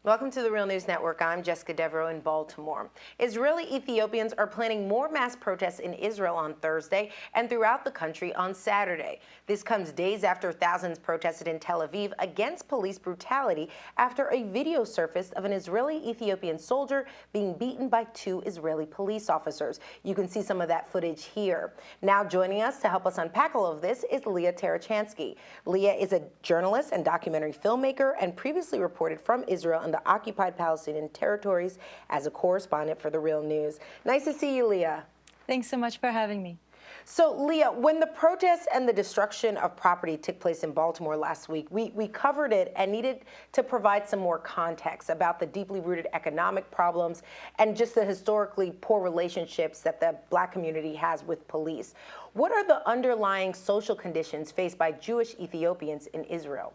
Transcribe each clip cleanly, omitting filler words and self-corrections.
Welcome to the Real News Network. I'm Jessica Devereaux in Baltimore. Israeli Ethiopians are planning more mass protests in Israel on Thursday and throughout the country on Saturday. This comes days after thousands protested in Tel Aviv against police brutality after a video surfaced of an Israeli Ethiopian soldier being beaten by two Israeli police officers. You can see some of that footage here. Now joining us to help us unpack all of this is Lia Tarachansky. Lia is a journalist and documentary filmmaker and previously reported from Israel and the occupied Palestinian territories as a correspondent for The Real News. Nice to see you, Lia. Thanks so much for having me. So, Lia, when the protests and the destruction of property took place in Baltimore last week, we covered it and needed to provide some more context about the deeply rooted economic problems and just the historically poor relationships that the Black community has with police. What are the underlying social conditions faced by Jewish Ethiopians in Israel?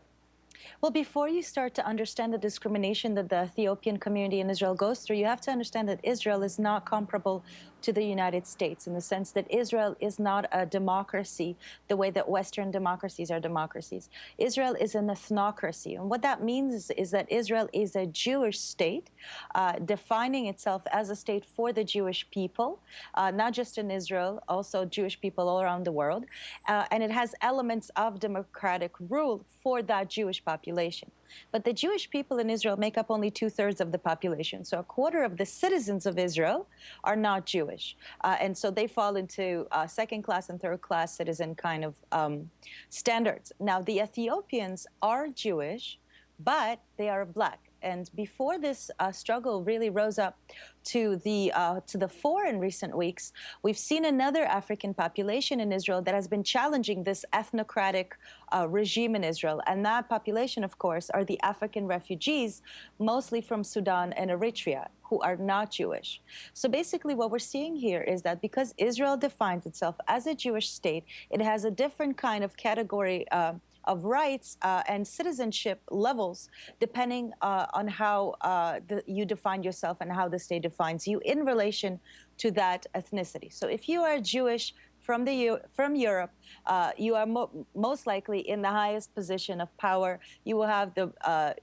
Well, before you start to understand the discrimination that the Ethiopian community in Israel goes through, you have to understand that Israel is not comparable to the United States in the sense that Israel is not a democracy the way that Western democracies are democracies. Israel is an ethnocracy. And what that means is that Israel is a Jewish state, defining itself as a state for the Jewish people, not just in Israel, also Jewish people all around the world. And it has elements of democratic rule for that Jewish population. But the Jewish people in Israel make up only 2/3 of the population. So a quarter of the citizens of Israel are not Jewish. And so they fall into second-class and third-class citizen kind of standards. Now, the Ethiopians are Jewish, but they are Black. And before this struggle really rose up to the fore in recent weeks, we've seen another African population in Israel that has been challenging this ethnocratic regime in Israel. And that population, of course, are the African refugees, mostly from Sudan and Eritrea, who are not Jewish. So basically what we're seeing here is that because Israel defines itself as a Jewish state, it has a different kind of category of rights and citizenship levels, depending on how you define yourself and how the state defines you in relation to that ethnicity. So if you are Jewish from Europe, you are most likely in the highest position of power. You will have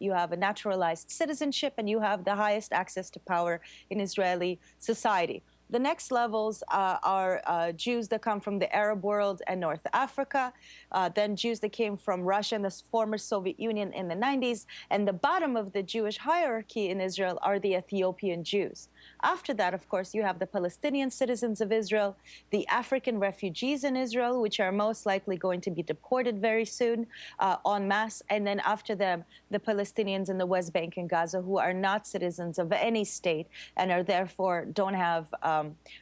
you have a naturalized citizenship, and you have the highest access to power in Israeli society. The next levels are Jews that come from the Arab world and North Africa, then Jews that came from Russia and the former Soviet Union in the 90s, and the bottom of the Jewish hierarchy in Israel are the Ethiopian Jews. After that, of course, you have the Palestinian citizens of Israel, the African refugees in Israel, which are most likely going to be deported very soon en masse, and then after them, the Palestinians in the West Bank and Gaza who are not citizens of any state and are therefore don't have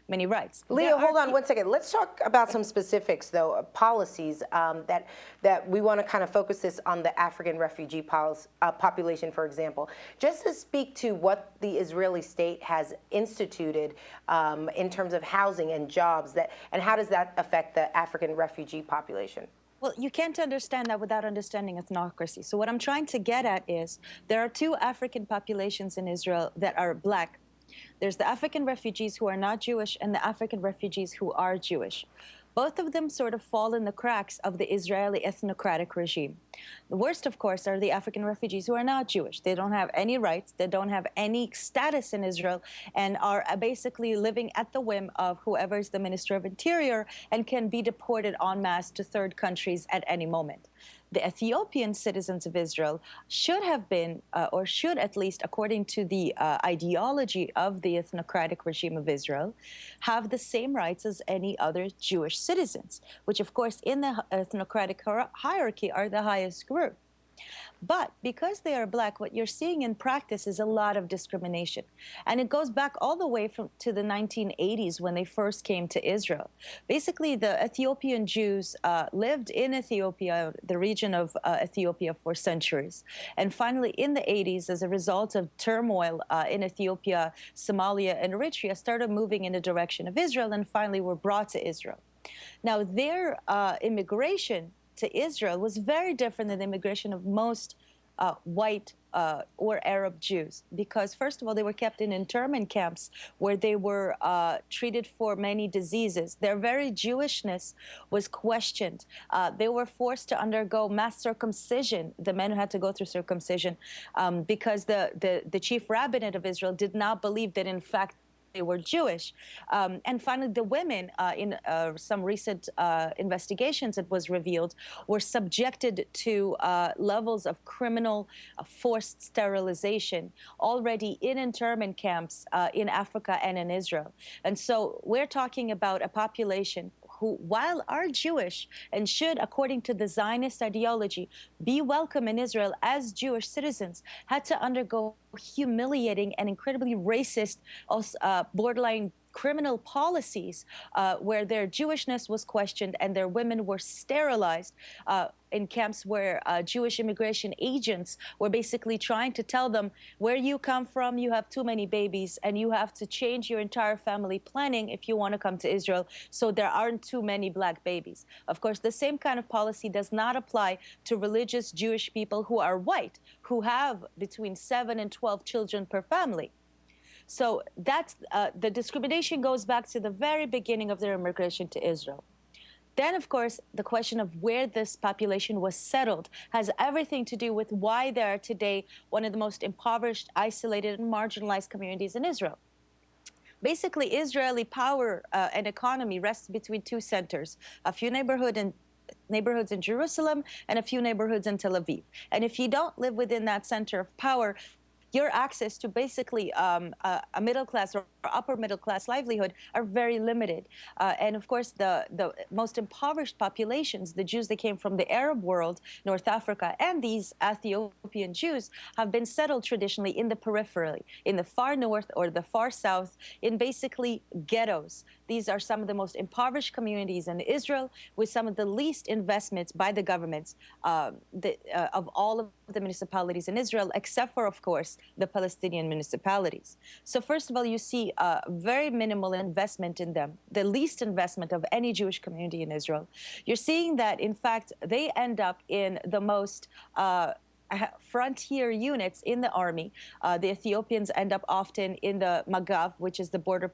many rights. Lia, hold on one second. Let's talk about some specifics, though, policies that we want to kind of focus this on the African refugee population, for example. Just to speak to what the Israeli state has instituted in terms of housing and jobs, and how does that affect the African refugee population? Well, you can't understand that without understanding ethnocracy. So what I'm trying to get at is there are two African populations in Israel that are Black. There's the African refugees who are not Jewish and the African refugees who are Jewish. Both of them sort of fall in the cracks of the Israeli ethnocratic regime. The worst, of course, are the African refugees who are not Jewish. They don't have any rights, they don't have any status in Israel, and are basically living at the whim of whoever is the Minister of Interior and can be deported en masse to third countries at any moment. The Ethiopian citizens of Israel should have been, or should at least, according to the ideology of the ethnocratic regime of Israel, have the same rights as any other Jewish citizens, which, of course, in the ethnocratic hierarchy are the highest group. But because they are Black, what you're seeing in practice is a lot of discrimination. And it goes back all the way to the 1980s when they first came to Israel. Basically, the Ethiopian Jews lived in Ethiopia, the region of Ethiopia, for centuries. And finally, in the 80s, as a result of turmoil in Ethiopia, Somalia, and Eritrea, started moving in the direction of Israel and finally were brought to Israel. Now, their immigration to Israel was very different than the immigration of most white or Arab Jews, because first of all, they were kept in internment camps where they were treated for many diseases. Their very Jewishness was questioned. They were forced to undergo mass circumcision. The men had to go through circumcision because the chief rabbinate of Israel did not believe that, in fact, they were Jewish. And finally, the women, in some recent investigations, it was revealed, were subjected to levels of criminal forced sterilization already in internment camps in Africa and in Israel. And so we're talking about a population who, while are Jewish and should, according to the Zionist ideology, be welcome in Israel as Jewish citizens, had to undergo humiliating and incredibly racist, borderline criminal policies where their Jewishness was questioned and their women were sterilized in camps where Jewish immigration agents were basically trying to tell them, where you come from, you have too many babies and you have to change your entire family planning if you want to come to Israel so there aren't too many black babies. Of course, the same kind of policy does not apply to religious Jewish people who are white, who have between 7 and 12 children per family. So that's the discrimination goes back to the very beginning of their immigration to Israel. Then, of course, the question of where this population was settled has everything to do with why they are today one of the most impoverished, isolated, and marginalized communities in Israel. Basically, Israeli power and economy rests between two centers, a few neighborhoods in Jerusalem and a few neighborhoods in Tel Aviv. And if you don't live within that center of power, your access to basically a middle class or upper middle class livelihood are very limited. And of course, the most impoverished populations, the Jews that came from the Arab world, North Africa, and these Ethiopian Jews have been settled traditionally in the periphery, in the far north or the far south, in basically ghettos. These are some of the most impoverished communities in Israel with some of the least investments by the governments of all of the municipalities in Israel, except for, of course, the Palestinian municipalities. So first of all, you see very minimal investment in them, the least investment of any Jewish community in Israel. You're seeing that, in fact, they end up in the most frontier units in the army. The Ethiopians end up often in the Magav, which is the border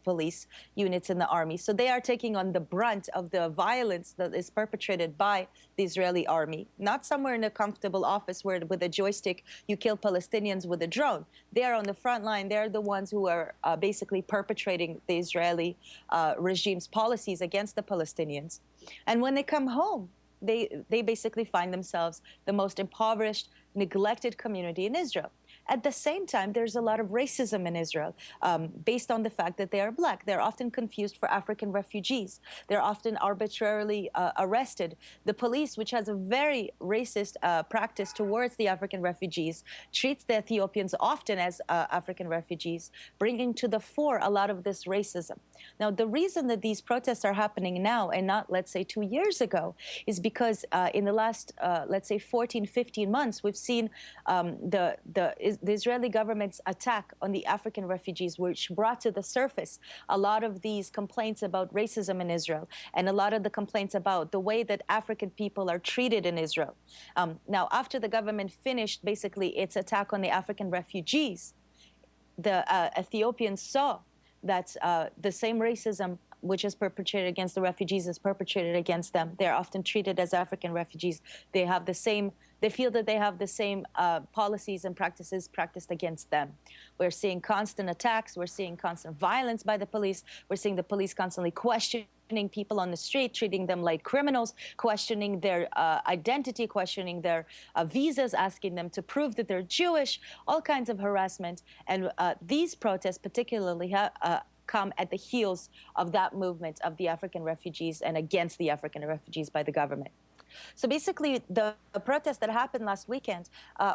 police units in the army. So they are taking on the brunt of the violence that is perpetrated by the Israeli army, not somewhere in a comfortable office where with a joystick you kill Palestinians with a drone. They are on the front line. They're the ones who are basically perpetrating the Israeli regime's policies against the Palestinians. And when they come home, they basically find themselves the most impoverished, neglected community in Israel. At the same time, there's a lot of racism in Israel based on the fact that they are black. They're often confused for African refugees. They're often arbitrarily arrested. The police, which has a very racist practice towards the African refugees, treats the Ethiopians often as African refugees, bringing to the fore a lot of this racism. Now, the reason that these protests are happening now and not, let's say, 2 years ago is because in the last, let's say, 14, 15 months, we've seen the Israeli government's attack on the African refugees, which brought to the surface a lot of these complaints about racism in Israel and a lot of the complaints about the way that African people are treated in Israel. Now, after the government finished basically its attack on the African refugees, the Ethiopians saw that the same racism which is perpetrated against the refugees is perpetrated against them. They're often treated as African refugees. They feel that they have the same policies and practices practiced against them. We're seeing constant attacks. We're seeing constant violence by the police. We're seeing the police constantly questioning people on the street, treating them like criminals, questioning their identity, questioning their visas, asking them to prove that they're Jewish, all kinds of harassment. And these protests particularly come at the heels of that movement of the African refugees and against the African refugees by the government. So basically, the protest that happened last weekend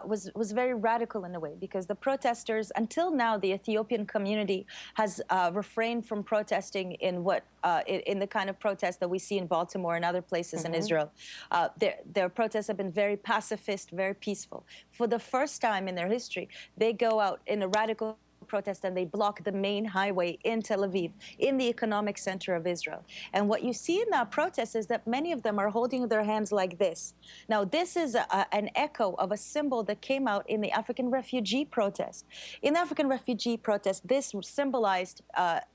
was very radical in a way, because the protesters, until now, the Ethiopian community has refrained from protesting in the kind of protest that we see in Baltimore and other places in Israel. Their protests have been very pacifist, very peaceful. For the first time in their history, they go out in a radical protest and they block the main highway in Tel Aviv, in the economic center of Israel. And what you see in that protest is that many of them are holding their hands like this. Now, this is an echo of a symbol that came out in the African refugee protest. In the African refugee protest, this symbolized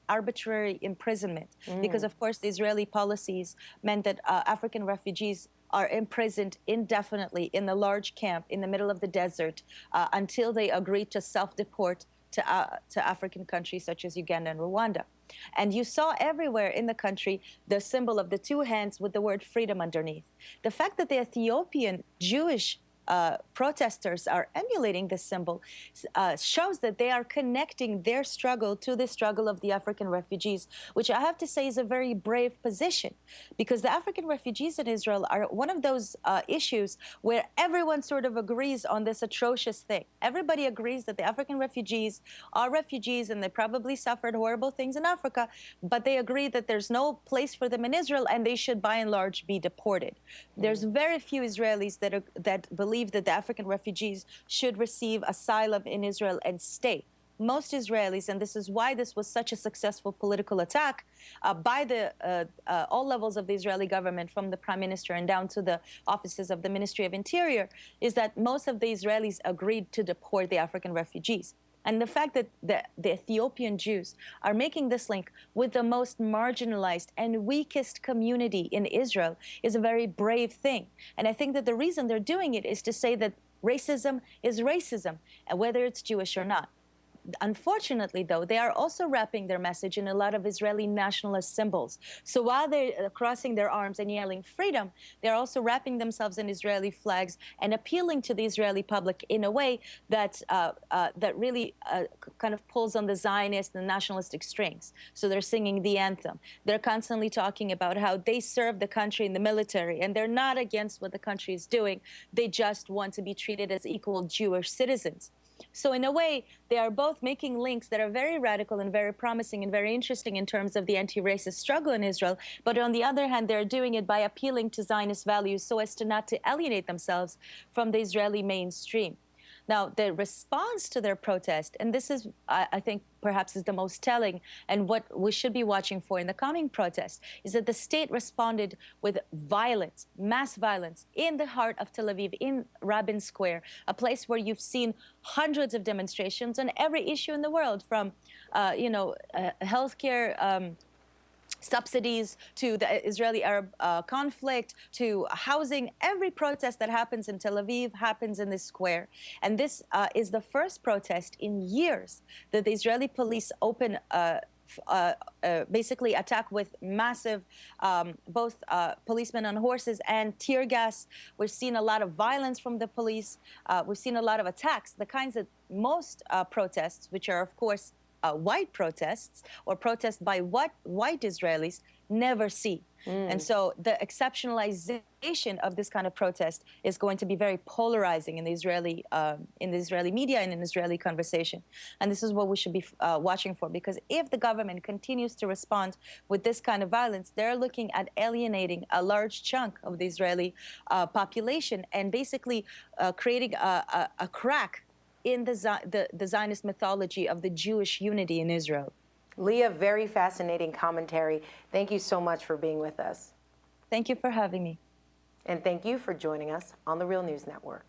arbitrary imprisonment because, of course, the Israeli policies meant that African refugees are imprisoned indefinitely in the large camp in the middle of the desert until they agree to self-deport to African countries such as Uganda and Rwanda. And you saw everywhere in the country the symbol of the two hands with the word freedom underneath. The fact that the Ethiopian Jewish protesters are emulating this symbol shows that they are connecting their struggle to the struggle of the African refugees, which I have to say is a very brave position, because the African refugees in Israel are one of those issues where everyone sort of agrees on this atrocious thing. Everybody agrees that the African refugees are refugees and they probably suffered horrible things in Africa, but they agree that there's no place for them in Israel and they should by and large be deported. There's very few Israelis that believe that the African refugees should receive asylum in Israel and stay. Most Israelis, and this is why this was such a successful political attack by all levels of the Israeli government, from the prime minister and down to the offices of the Ministry of Interior, is that most of the Israelis agreed to deport the African refugees. And the fact that the Ethiopian Jews are making this link with the most marginalized and weakest community in Israel is a very brave thing. And I think that the reason they're doing it is to say that racism is racism, whether it's Jewish or not. Unfortunately, though, they are also wrapping their message in a lot of Israeli nationalist symbols. So while they're crossing their arms and yelling freedom, they're also wrapping themselves in Israeli flags and appealing to the Israeli public in a way that that really kind of pulls on the Zionist and nationalistic strings. So they're singing the anthem. They're constantly talking about how they serve the country in the military, and they're not against what the country is doing. They just want to be treated as equal Jewish citizens. So in a way, they are both making links that are very radical and very promising and very interesting in terms of the anti-racist struggle in Israel. But on the other hand, they're doing it by appealing to Zionist values so as to not to alienate themselves from the Israeli mainstream. Now, the response to their protest, and this is, I think, perhaps is the most telling, and what we should be watching for in the coming protest, is that the state responded with violence, mass violence, in the heart of Tel Aviv, in Rabin Square, a place where you've seen hundreds of demonstrations on every issue in the world, from, healthcare, subsidies to the Israeli-Arab conflict, to housing. Every protest that happens in Tel Aviv happens in this square. And this is the first protest in years that the Israeli police open basically attack with massive, both policemen on horses and tear gas. We've seen a lot of violence from the police. We've seen a lot of attacks, the kinds that most protests, which are, of course, white protests or protests by white Israelis, never see. And so the exceptionalization of this kind of protest is going to be very polarizing in the Israeli media and in Israeli conversation. And this is what we should be watching for, because if the government continues to respond with this kind of violence, they're looking at alienating a large chunk of the Israeli population and basically creating a crack in the Zionist mythology of the Jewish unity in Israel. Lia, very fascinating commentary. Thank you so much for being with us. Thank you for having me. And thank you for joining us on the Real News Network.